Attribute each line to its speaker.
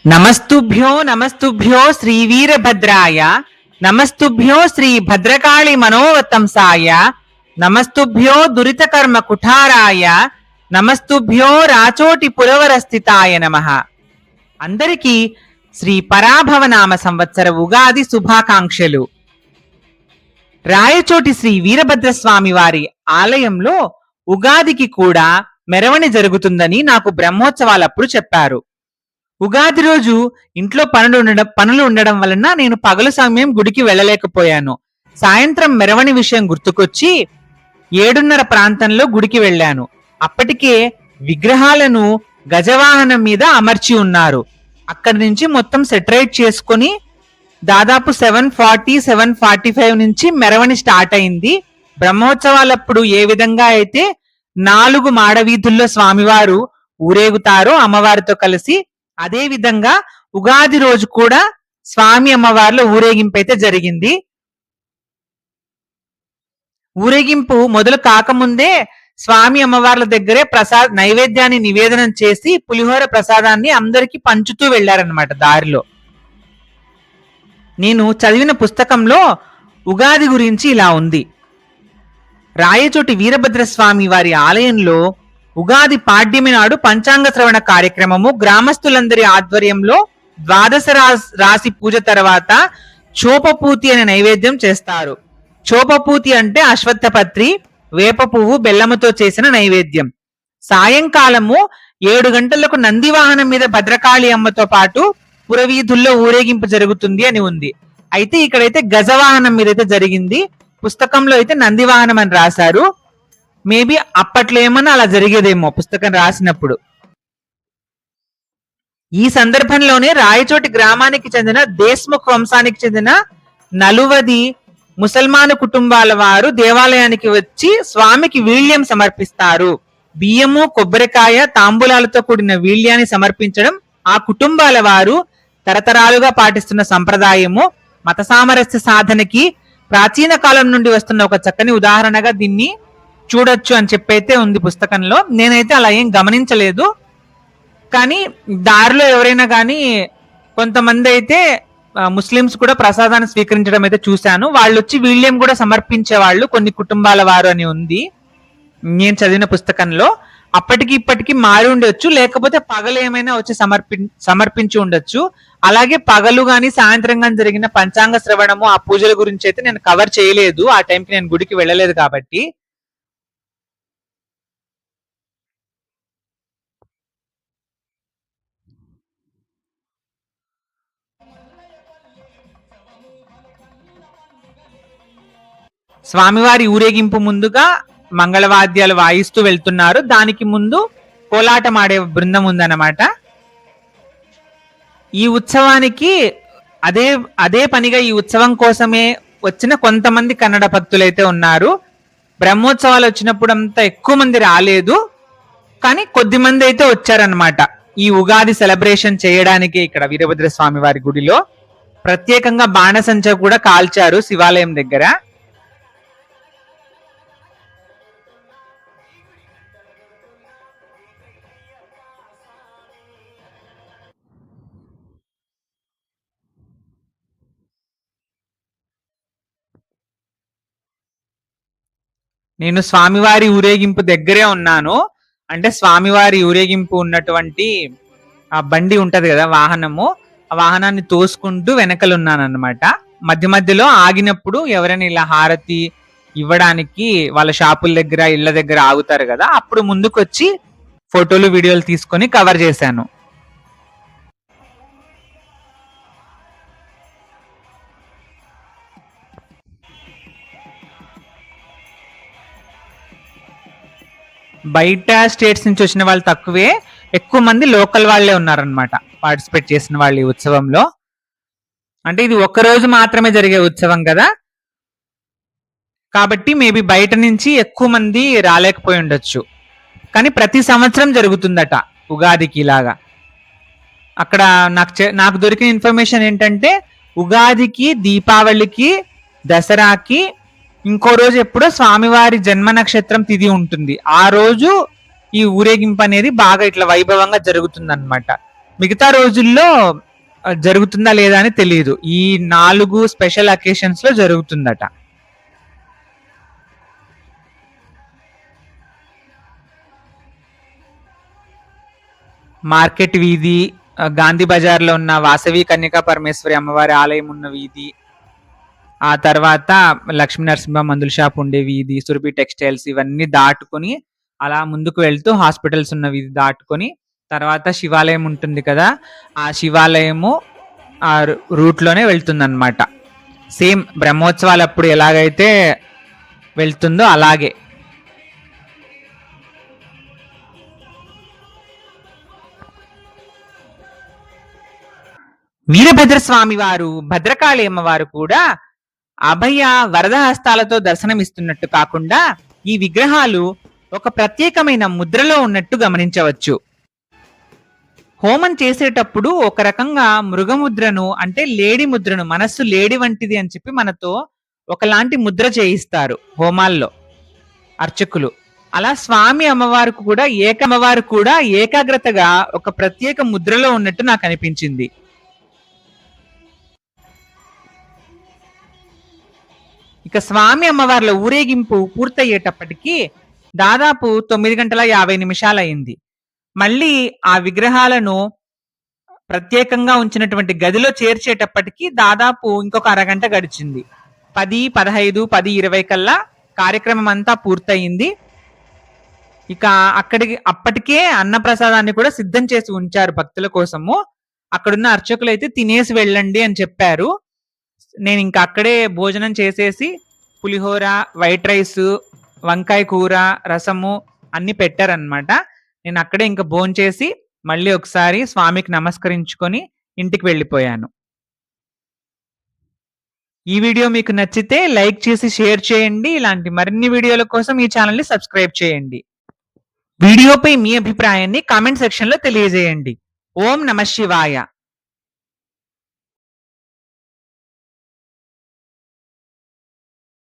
Speaker 1: నమస్తుభ్యో నమస్తుభ్యో శ్రీ వీరభద్రాయ, నమస్తుభ్యో శ్రీ భద్రకాళి మనోవతంసాయ, నమస్తుభ్యో దురితకర్మ కుఠారాయ, నమస్తుభ్యో రాచోటి పురవరస్థితాయ నమః. అందరికీ శ్రీ పరాభవనామ సంవత్సర ఉగాది శుభాకాంక్షలు. రాయచోటి శ్రీ వీరభద్రస్వామి వారి ఆలయంలో ఉగాదికి కూడా మెరవణి జరుగుతుందని నాకు బ్రహ్మోత్సవాలప్పుడు చెప్పారు. ఉగాది రోజు ఇంట్లో పనులు ఉండడం వలన నేను పగలు సమయం గుడికి వెళ్ళలేకపోయాను. సాయంత్రం మెరవణి విషయం గుర్తుకొచ్చి 7:30 ప్రాంతంలో గుడికి వెళ్ళాను. అప్పటికే విగ్రహాలను గజవాహనం మీద అమర్చి ఉన్నారు. అక్కడి నుంచి మొత్తం సెటరేట్ చేసుకుని దాదాపు 7:40, 7:45 నుంచి మెరవణి స్టార్ట్ అయింది. బ్రహ్మోత్సవాలప్పుడు ఏ విధంగా అయితే 4 మాడవీధుల్లో స్వామివారు ఊరేగుతారో అమ్మవారితో కలిసి, అదే విధంగా ఉగాది రోజు కూడా స్వామి అమ్మవార్ల ఊరేగింపు అయితే జరిగింది. ఊరేగింపు మొదలు కాకముందే స్వామి అమ్మవార్ల దగ్గరే నైవేద్యాన్ని నివేదనం చేసి పులిహోర ప్రసాదాన్ని అందరికి పంచుతూ వెళ్లారనమాట. దారిలో నేను చదివిన పుస్తకంలో ఉగాది గురించి ఇలా ఉంది. రాయచోటి వీరభద్రస్వామి వారి ఆలయంలో ఉగాది పాడ్యమి నాడు పంచాంగ శ్రవణ కార్యక్రమము గ్రామస్తులందరి ఆధ్వర్యంలో ద్వాదశ రాశి పూజ తర్వాత చోపపూతి అనే నైవేద్యం చేస్తారు. చోపపూతి అంటే అశ్వత్థపత్రి, వేప పువ్వు, బెల్లముతో చేసిన నైవేద్యం. సాయంకాలము 7 గంటలకు నందివాహనం మీద భద్రకాళి అమ్మతో పాటు పురవీధుల్లో ఊరేగింపు జరుగుతుంది అని ఉంది. అయితే ఇక్కడైతే గజవాహనం మీద అయితే జరిగింది. పుస్తకంలో అయితే నందివాహనం అని రాశారు. మేబీ అప్పట్లో ఏమన్నా అలా జరిగేదేమో పుస్తకం రాసినప్పుడు. ఈ సందర్భంలోనే రాయచోటి గ్రామానికి చెందిన దేశ్ముఖ్ వంశానికి చెందిన 40 ముసల్మాను కుటుంబాల వారు దేవాలయానికి వచ్చి స్వామికి వీళ్యం సమర్పిస్తారు. బియ్యము, కొబ్బరికాయ, తాంబూలాలతో కూడిన వీళ్యాన్ని సమర్పించడం ఆ కుటుంబాల వారు తరతరాలుగా పాటిస్తున్న సంప్రదాయము. మత సామరస్య సాధనకి ప్రాచీన కాలం నుండి వస్తున్న ఒక చక్కని ఉదాహరణగా దీన్ని చూడొచ్చు అని చెప్పైతే ఉంది పుస్తకంలో. నేనైతే అలా ఏం గమనించలేదు, కానీ దారిలో ఎవరైనా కానీ కొంతమంది అయితే ముస్లిమ్స్ కూడా ప్రసాదాన్ని స్వీకరించడం అయితే చూశాను. వాళ్ళు వచ్చి వీళ్యం కూడా సమర్పించే వాళ్ళు కొన్ని కుటుంబాల వారు అని ఉంది నేను చదివిన పుస్తకంలో. అప్పటికి ఇప్పటికి మారి ఉండొచ్చు, లేకపోతే పగలు ఏమైనా వచ్చి సమర్పించి ఉండొచ్చు. అలాగే పగలు గాని సాయంత్రం గాని జరిగిన పంచాంగ శ్రవణము ఆ పూజల గురించి అయితే నేను కవర్ చేయలేదు. ఆ టైంకి నేను గుడికి వెళ్ళలేదు కాబట్టి. స్వామివారి ఊరేగింపు ముందుగా మంగళవాద్యాలు వాయిస్తూ వెళ్తున్నారు. దానికి ముందు కోలాటం ఆడే బృందం ఉందన్నమాట. ఈ ఉత్సవానికి అదే పనిగా ఈ ఉత్సవం కోసమే వచ్చిన కొంతమంది కన్నడ భక్తులైతే ఉన్నారు. బ్రహ్మోత్సవాలు వచ్చినప్పుడు అంతా ఎక్కువ మంది రాలేదు, కానీ కొద్ది మంది అయితే వచ్చారనమాట. ఈ ఉగాది సెలబ్రేషన్ చేయడానికి ఇక్కడ వీరభద్ర స్వామి వారి గుడిలో ప్రత్యేకంగా బాణసంచ కూడా కాల్చారు శివాలయం దగ్గర. నేను స్వామివారి ఊరేగింపు దగ్గరే ఉన్నాను. అంటే స్వామివారి ఊరేగింపు ఉన్నటువంటి ఆ బండి ఉంటది కదా, వాహనము, ఆ వాహనాన్ని తోసుకుంటూ వెనకలున్నాను అనమాట. మధ్య మధ్యలో ఆగినప్పుడు ఎవరైనా ఇలా హారతి ఇవ్వడానికి వాళ్ళ షాపుల దగ్గర, ఇళ్ల దగ్గర ఆగుతారు కదా, అప్పుడు ముందుకు వచ్చి ఫోటోలు, వీడియోలు తీసుకొని కవర్ చేశాను. బయట స్టేట్స్ నుంచి వచ్చిన వాళ్ళు తక్కువే, ఎక్కువ మంది లోకల్ వాళ్లే ఉన్నారనమాట పార్టిసిపేట్ చేసిన వాళ్ళు ఈ ఉత్సవంలో. అంటే ఇది ఒక్కరోజు మాత్రమే జరిగే ఉత్సవం కదా, కాబట్టి మేబీ బయట నుంచి ఎక్కువ మంది రాలేకపోయి ఉండొచ్చు. కానీ ప్రతి సంవత్సరం జరుగుతుందట ఉగాదికి ఇలాగా. అక్కడ నాకు దొరికిన ఇన్ఫర్మేషన్ ఏంటంటే ఉగాదికి, దీపావళికి, దసరాకి ఇంకో రోజు ఎప్పుడో స్వామివారి జన్మ నక్షత్రం తిథి ఉంటుంది. ఆ రోజు ఈ ఊరేగింపు అనేది బాగా ఇట్లా వైభవంగా జరుగుతుంది అనమాట. మిగతా రోజుల్లో జరుగుతుందా లేదా అని తెలియదు. ఈ 4 స్పెషల్ అకేషన్స్ లో జరుగుతుందట. మార్కెట్ వీధి, గాంధీ బజార్ లో ఉన్న వాసవి కన్యకా పరమేశ్వరి అమ్మవారి ఆలయం ఉన్న వీధి, ఆ తర్వాత లక్ష్మీ నరసింహ మందుల షాప్ ఉండే వీధి, సురభి టెక్స్టైల్స్ ఇవన్నీ దాటుకొని అలా ముందుకు వెళ్తూ హాస్పిటల్స్ ఉన్న వీధి దాటుకొని తర్వాత శివాలయం ఉంటుంది కదా, ఆ శివాలయము ఆ రూట్ లోనే వెళ్తుందన్నమాట. సేమ్ బ్రహ్మోత్సవాలు అప్పుడు ఎలాగైతే వెళ్తుందో అలాగే. వీరభద్రస్వామి వారు, భద్రకాళి అమ్మవారు కూడా అభయ వరద హస్తాలతో దర్శనమిస్తున్నట్టు కాకుండా ఈ విగ్రహాలు ఒక ప్రత్యేకమైన ముద్రలో ఉన్నట్టు గమనించవచ్చు. హోమం చేసేటప్పుడు ఒక రకంగా మృగముద్రను అంటే లేడి ముద్రను, మనస్సు లేడి వంటిది అని చెప్పి మనతో ఒకలాంటి ముద్ర చేయిస్తారు హోమాల్లో అర్చకులు. అలా స్వామి అమ్మవారు కూడా ఏకాగ్రతగా ఒక ప్రత్యేక ముద్రలో ఉన్నట్టు నాకు అనిపించింది. ఇక స్వామి అమ్మవార్ల ఊరేగింపు పూర్తయ్యేటప్పటికి దాదాపు 9:50 అయింది. మళ్ళీ ఆ విగ్రహాలను ప్రత్యేకంగా ఉంచినటువంటి గదిలో చేర్చేటప్పటికి దాదాపు ఇంకొక అరగంట గడిచింది. 10:15, 10:20 కల్లా కార్యక్రమం అంతా పూర్తయింది. ఇక అప్పటికే అన్నప్రసాదాన్ని కూడా సిద్ధం చేసి ఉంచారు భక్తుల కోసము. అక్కడున్న అర్చకులు అయితే తినేసి వెళ్ళండి అని చెప్పారు. నేను ఇంకా అక్కడే భోజనం చేసేసి పులిహోర, వైట్ రైస్, వంకాయ కూర, రసము అన్ని పెట్టారనమాట. నేను అక్కడే ఇంకా భోంచేసి మళ్ళీ ఒకసారి స్వామికి నమస్కరించుకొని ఇంటికి వెళ్ళిపోయాను. ఈ వీడియో మీకు నచ్చితే లైక్ చేసి షేర్ చేయండి. ఇలాంటి మరిన్ని వీడియోల కోసం ఈ ఛానల్ ని సబ్స్క్రైబ్ చేయండి. వీడియోపై మీ అభిప్రాయాన్ని కామెంట్ సెక్షన్ లో తెలియజేయండి. ఓం నమః శివాయ.